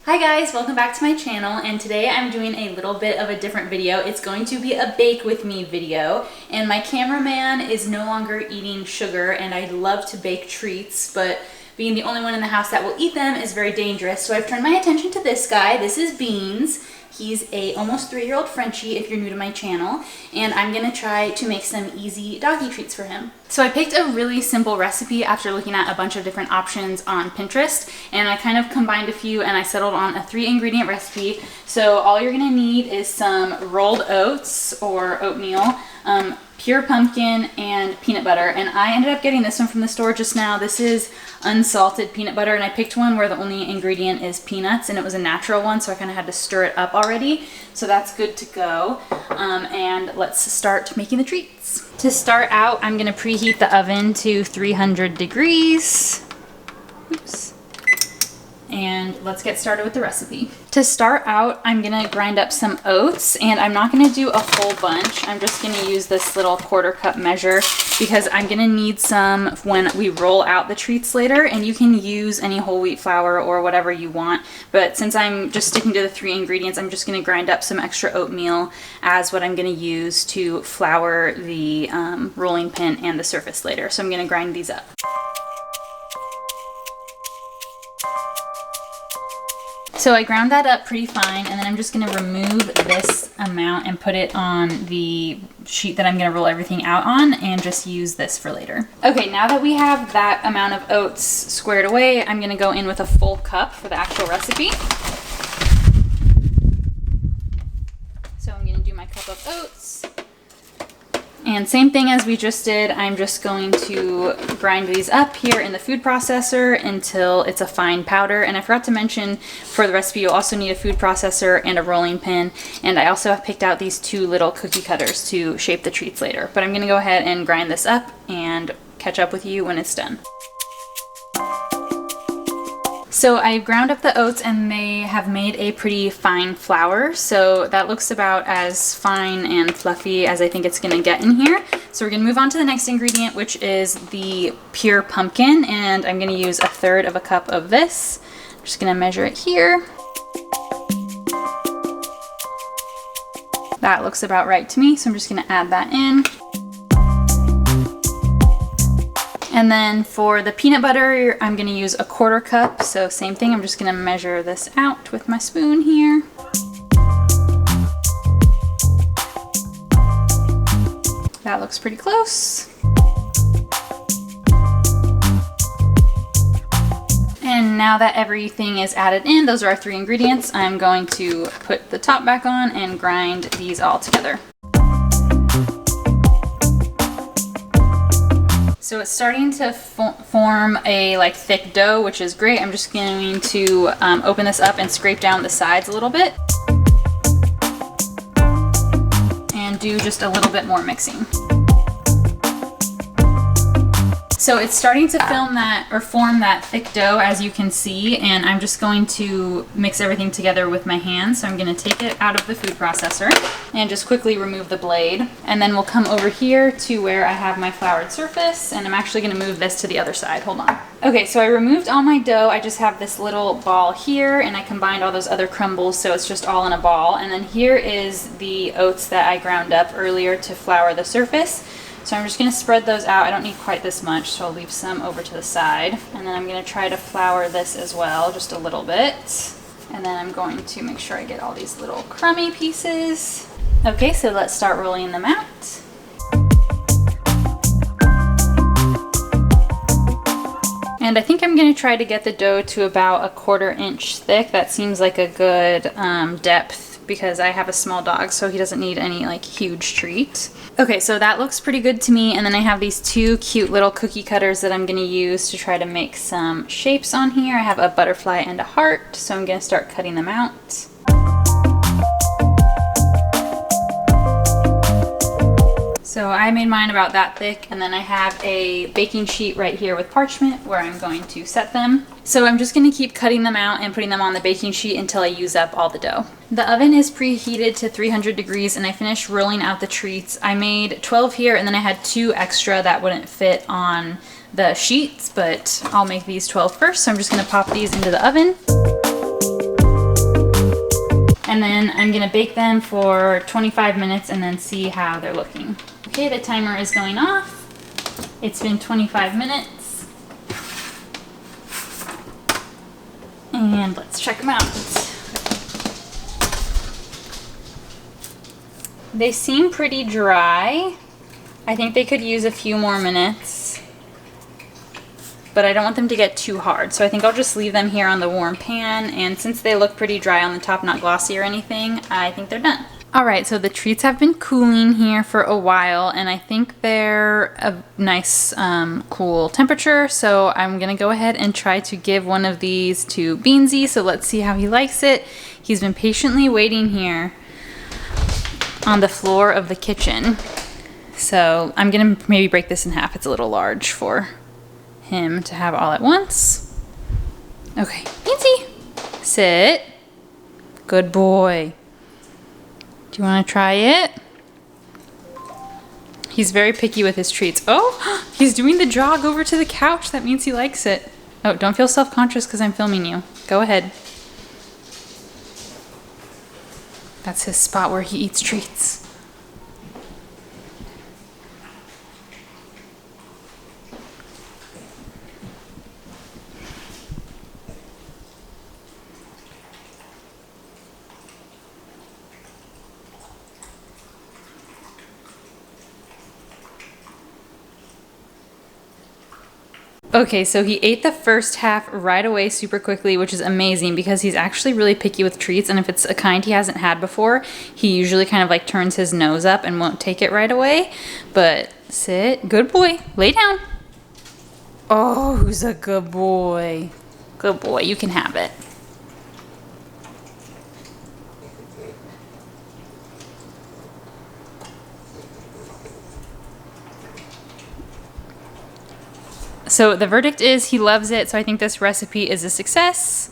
Hi guys, welcome back to my channel, and today I'm doing a little bit of a different video. It's going to be a bake with me video, and my cameraman is no longer eating sugar, and I love to bake treats, but being the only one in the house that will eat them is very dangerous. So I've turned my attention to this guy. This is Beans. He's a almost 3-year-old Frenchie if you're new to my channel, and I'm gonna try to make some easy doggy treats for him. So I picked a really simple recipe after looking at a bunch of different options on Pinterest, and I kind of combined a few and I settled on a 3-ingredient recipe. So all you're gonna need is some rolled oats or oatmeal, pure pumpkin, and peanut butter. And I ended up getting this one from the store just now. This is unsalted peanut butter, and I picked one where the only ingredient is peanuts, and it was a natural one, so I kind of had to stir it up already. So that's good to go. And let's start making the treats. To start out, I'm gonna preheat the oven to 300 degrees. Oops. And let's get started with the recipe. To start out, I'm gonna grind up some oats, and I'm not gonna do a whole bunch. I'm just gonna use this little 1/4 cup measure because I'm gonna need some when we roll out the treats later, and you can use any whole wheat flour or whatever you want. But since I'm just sticking to the 3 ingredients, I'm just gonna grind up some extra oatmeal as what I'm gonna use to flour the rolling pin and the surface later. So I'm gonna grind these up. So I ground that up pretty fine, and then I'm just gonna remove this amount and put it on the sheet that I'm gonna roll everything out on and just use this for later. Okay, now that we have that amount of oats squared away, I'm gonna go in with a full cup for the actual recipe. So I'm gonna do my cup of oats. And same thing as we just did, I'm just going to grind these up here in the food processor until it's a fine powder. And I forgot to mention, for the recipe, you'll also need a food processor and a rolling pin. And I also have picked out these 2 little cookie cutters to shape the treats later. But I'm gonna go ahead and grind this up and catch up with you when it's done. So I ground up the oats, and they have made a pretty fine flour. So that looks about as fine and fluffy as I think it's gonna get in here. So we're gonna move on to the next ingredient, which is the pure pumpkin. And I'm gonna use 1/3 cup of this. I'm just gonna measure it here. That looks about right to me. So I'm just gonna add that in. And then for the peanut butter, I'm gonna use 1/4 cup. So same thing, I'm just gonna measure this out with my spoon here. That looks pretty close. And now that everything is added in, those are our 3 ingredients, I'm going to put the top back on and grind these all together. So it's starting to form a thick dough, which is great. I'm just going to open this up and scrape down the sides a little bit and do just a little bit more mixing. So it's starting to form that thick dough, as you can see, and I'm just going to mix everything together with my hands. So I'm going to take it out of the food processor and just quickly remove the blade. And then we'll come over here to where I have my floured surface, and I'm actually going to move this to the other side. Hold on. Okay, so I removed all my dough. I just have this little ball here, and I combined all those other crumbles, so it's just all in a ball. And then here is the oats that I ground up earlier to flour the surface. So I'm just going to spread those out. I don't need quite this much, so I'll leave some over to the side. And then I'm going to try to flour this as well, just a little bit. And then I'm going to make sure I get all these little crummy pieces. Okay, so let's start rolling them out. And I think I'm going to try to get the dough to about 1/4 inch thick. That seems like a good depth, because I have a small dog, so he doesn't need any huge treat. Okay, so that looks pretty good to me. And then I have these 2 cute little cookie cutters that I'm gonna use to try to make some shapes on here. I have a butterfly and a heart, so I'm gonna start cutting them out. So I made mine about that thick, and then I have a baking sheet right here with parchment where I'm going to set them. So I'm just going to keep cutting them out and putting them on the baking sheet until I use up all the dough. The oven is preheated to 300 degrees, and I finished rolling out the treats. I made 12 here, and then I had 2 extra that wouldn't fit on the sheets, but I'll make these 12 first. So I'm just going to pop these into the oven. and then I'm gonna bake them for 25 minutes and then see how they're looking. Okay, the timer is going off. It's been 25 minutes. And let's check them out. They seem pretty dry. I think they could use a few more minutes, but I don't want them to get too hard. So I think I'll just leave them here on the warm pan, and since they look pretty dry on the top, not glossy or anything, I think they're done. All right, so the treats have been cooling here for a while, and I think they're a nice cool temperature. So I'm gonna go ahead and try to give one of these to Beansy. So let's see how he likes it. He's been patiently waiting here on the floor of the kitchen. So I'm gonna maybe break this in half. It's a little large for him to have all at once. Okay, Beansy, sit. Good boy. Do you want to try it? He's very picky with his treats. Oh, he's doing the jog over to the couch. That means he likes it. Oh, don't feel self-conscious because I'm filming you. Go ahead. That's his spot where he eats treats. Okay, so he ate the first half right away super quickly, which is amazing because he's actually really picky with treats, and if it's a kind he hasn't had before, he usually kind of like turns his nose up and won't take it right away. But sit, good boy, lay down. Oh, who's a good boy? Good boy, you can have it. So the verdict is he loves it, so I think this recipe is a success.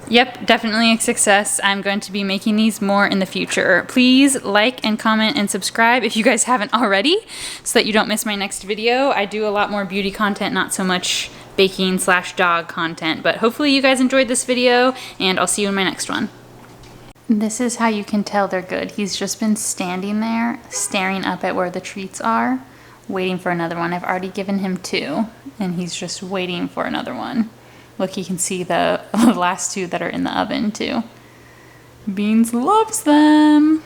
Yep, definitely a success. I'm going to be making these more in the future. Please like and comment and subscribe if you guys haven't already, so that you don't miss my next video. I do a lot more beauty content, not so much baking/dog content, but hopefully you guys enjoyed this video, and I'll see you in my next one. This is how you can tell they're good. He's just been standing there, staring up at where the treats are, waiting for another one. I've already given him 2, and he's just waiting for another one. Look, you can see the last 2 that are in the oven too. Beans loves them.